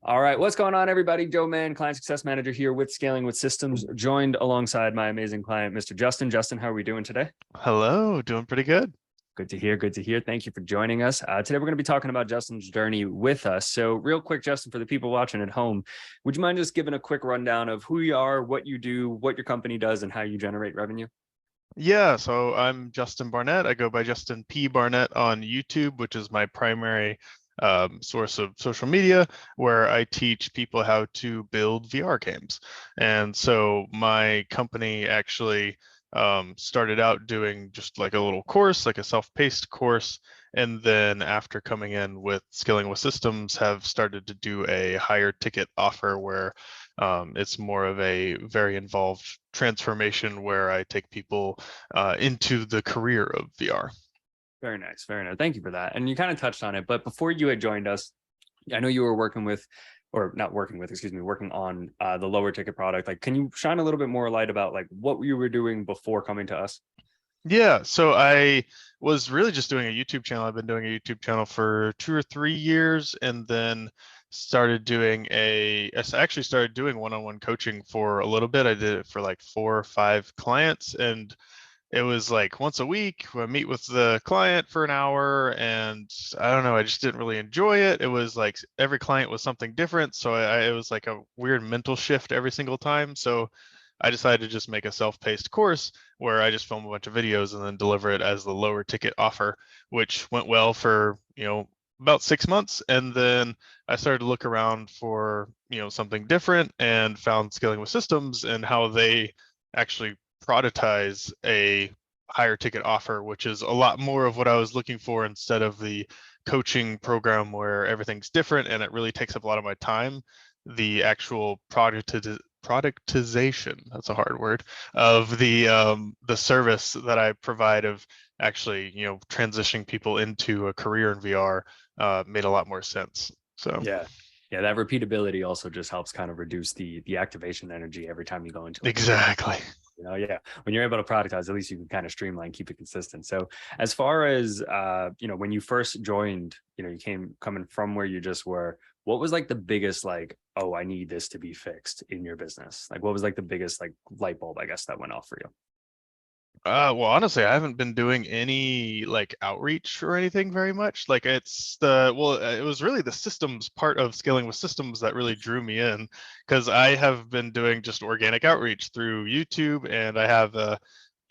All right, what's going on, everybody? Joe Mann, Client Success Manager here with Scaling with Systems, joined alongside my amazing client, Mr. Justin. Justin, how are we doing today? Hello, doing pretty good. Good to hear. Good to hear. Thank you for joining us. Today, we're going to be talking about Justin's journey with us. So, real quick, Justin, for the people watching at home, would you mind just giving a quick rundown of who you are, what you do, what your company does, and how you generate revenue? Yeah, so I'm Justin Barnett. I go by Justin P. Barnett on YouTube, which is my primary source of social media, where I teach people how to build VR games. And so my company actually started out doing just like a little course, like a self-paced course. And then after coming in with Scaling with Systems, have started to do a higher ticket offer where it's more of a very involved transformation where I take people into the career of VR. Very nice. Very nice. Thank you for that. And you kind of touched on it, but before you had joined us, I know you were working with, or not working with, excuse me, working on the lower ticket product. Like, can you shine a little bit more light about like what you were doing before coming to us? Yeah, so I was really just doing a YouTube channel. I've been doing a YouTube channel for 2 or 3 years, and then actually started doing one-on-one coaching for a little bit. I did it for like 4 or 5 clients, and it was like once a week I meet with the client for an hour, and I don't know, I just didn't really enjoy it. It was like every client was something different, so it was like a weird mental shift every single time. So I decided to just make a self-paced course where I just film a bunch of videos and then deliver it as the lower ticket offer, which went well for, about 6 months. And then I started to look around for, something different and found Scaling with Systems and how they actually productize a higher ticket offer, which is a lot more of what I was looking for instead of the coaching program where everything's different and it really takes up a lot of my time. The actual productization, that's a hard word, of the service that I provide of actually, transitioning people into a career in VR made a lot more sense. So Yeah. Yeah, that repeatability also just helps kind of reduce the activation energy every time you go into like a new, exactly. yeah, when you're able to productize, at least you can kind of streamline, keep it consistent. So as far as when you first joined, you came coming from where you just were, what was like the biggest like, oh, I need this to be fixed in your business? Like what was like the biggest like light bulb, I guess, that went off for you? Well, honestly, I haven't been doing any like outreach or anything very much. Like it was really the systems part of Scaling with Systems that really drew me in, because I have been doing just organic outreach through YouTube, and I have a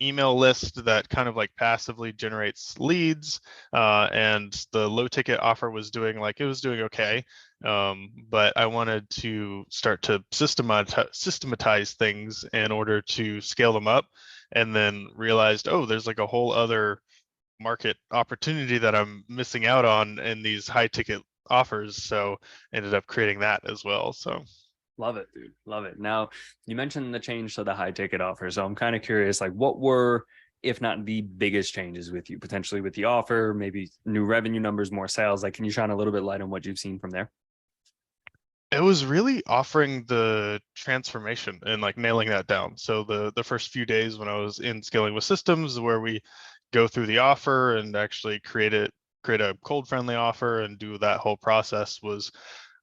email list that kind of like passively generates leads. And the low ticket offer was doing like, it was doing okay. But I wanted to start to systematize things in order to scale them up, and then realized, oh, there's like a whole other market opportunity that I'm missing out on in these high ticket offers. So ended up creating that as well. So Love it, dude. Love it. Now, you mentioned the change to the high ticket offer. So I'm kind of curious, like, what were, if not the biggest changes with you, potentially with the offer, maybe new revenue numbers, more sales? Like, can you shine a little bit light on what you've seen from there? it was really offering the transformation and like nailing that down. So the first few days when I was in Scaling with Systems, where we go through the offer and actually create a cold friendly offer and do that whole process, was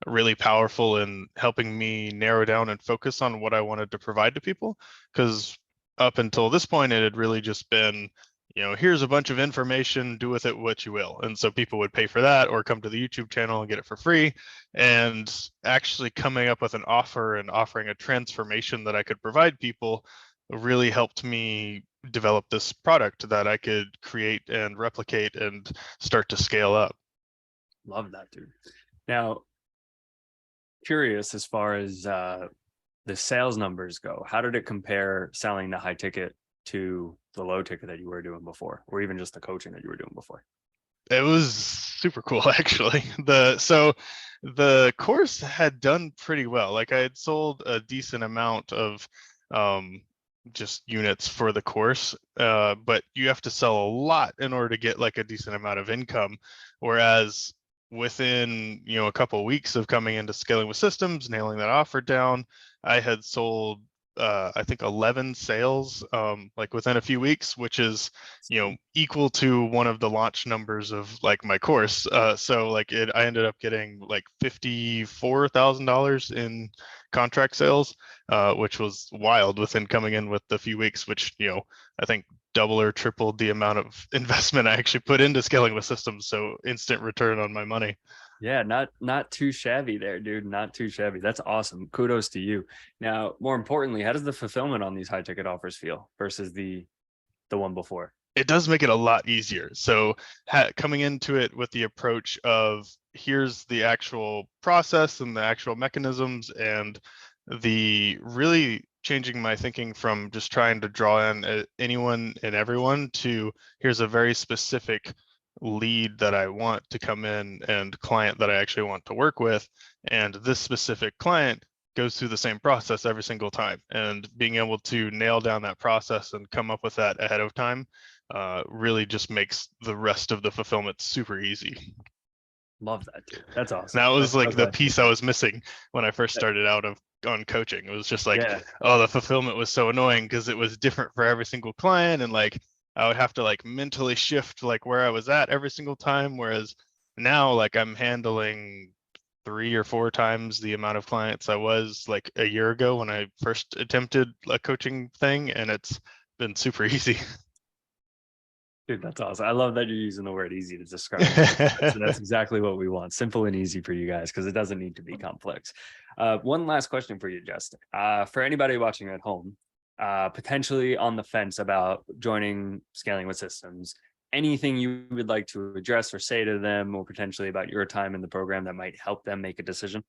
really powerful in helping me narrow down and focus on what I wanted to provide to people. Because up until this point, it had really just been, here's a bunch of information, do with it what you will. And so people would pay for that or come to the YouTube channel and get it for free. And actually coming up with an offer and offering a transformation that I could provide people really helped me develop this product that I could create and replicate and start to scale up. Love that, dude. Now, curious as far as the sales numbers go, how did it compare selling the high ticket to the low ticket that you were doing before, or even just the coaching that you were doing before? It was super cool, actually. The course had done pretty well. Like I had sold a decent amount of um, just units for the course, but you have to sell a lot in order to get like a decent amount of income. Whereas within a couple of weeks of coming into Scaling with Systems, nailing that offer down, I had sold I think 11 sales like within a few weeks, which is, equal to one of the launch numbers of like my course. So like I ended up getting like $54,000 in contract sales, which was wild within coming in with a few weeks, which, I think double or tripled the amount of investment I actually put into scaling with systems. So instant return on my money. Yeah, not too shabby there, dude. Not too shabby. That's awesome. Kudos to you. Now, more importantly, how does the fulfillment on these high ticket offers feel versus the one before? It does make it a lot easier. So coming into it with the approach of here's the actual process and the actual mechanisms, and the really changing my thinking from just trying to draw in anyone and everyone to here's a very specific lead that I want to come in and client that I actually want to work with. And this specific client goes through the same process every single time, and being able to nail down that process and come up with that ahead of time really just makes the rest of the fulfillment super easy. Love that, dude. That's awesome. That was That's so like the glad. piece I was missing when I first started out on coaching. It was just like, Yeah. oh, the fulfillment was so annoying because it was different for every single client, and like I would have to like mentally shift like where I was at every single time. Whereas now, like I'm handling 3 or 4 times the amount of clients I was like a year ago when I first attempted a coaching thing, and it's been super easy. Dude, that's awesome. I love that you're using the word easy to describe it. That's exactly what we want. Simple and easy for you guys, because it doesn't need to be complex. One last question for you, Justin. For anybody watching at home, potentially on the fence about joining Scaling with Systems, anything you would like to address or say to them, or potentially about your time in the program that might help them make a decision?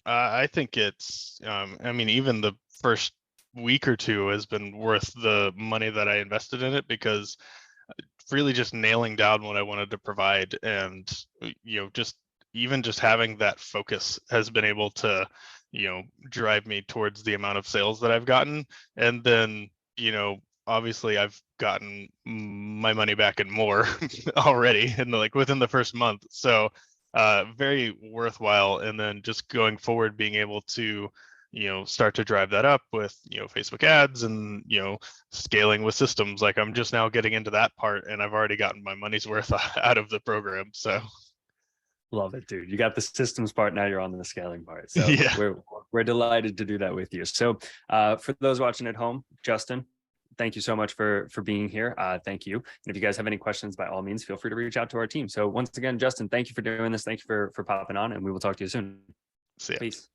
I think it's, I mean, even the first week or two has been worth the money that I invested in it, because really just nailing down what I wanted to provide, and just even just having that focus has been able to drive me towards the amount of sales that I've gotten. And then obviously I've gotten my money back and more already in like within the first month. So very worthwhile. And then just going forward, being able to start to drive that up with Facebook ads and scaling with systems. Like I'm just now getting into that part, and I've already gotten my money's worth out of the program. So Love it, dude. You got the systems part, now you're on the scaling part. So yeah. we're delighted to do that with you. So for those watching at home, Justin, thank you so much for being here. Thank you. And if you guys have any questions, by all means, feel free to reach out to our team. So once again, Justin, thank you for doing this. Thank you for popping on, and we will talk to you soon. See ya. Peace.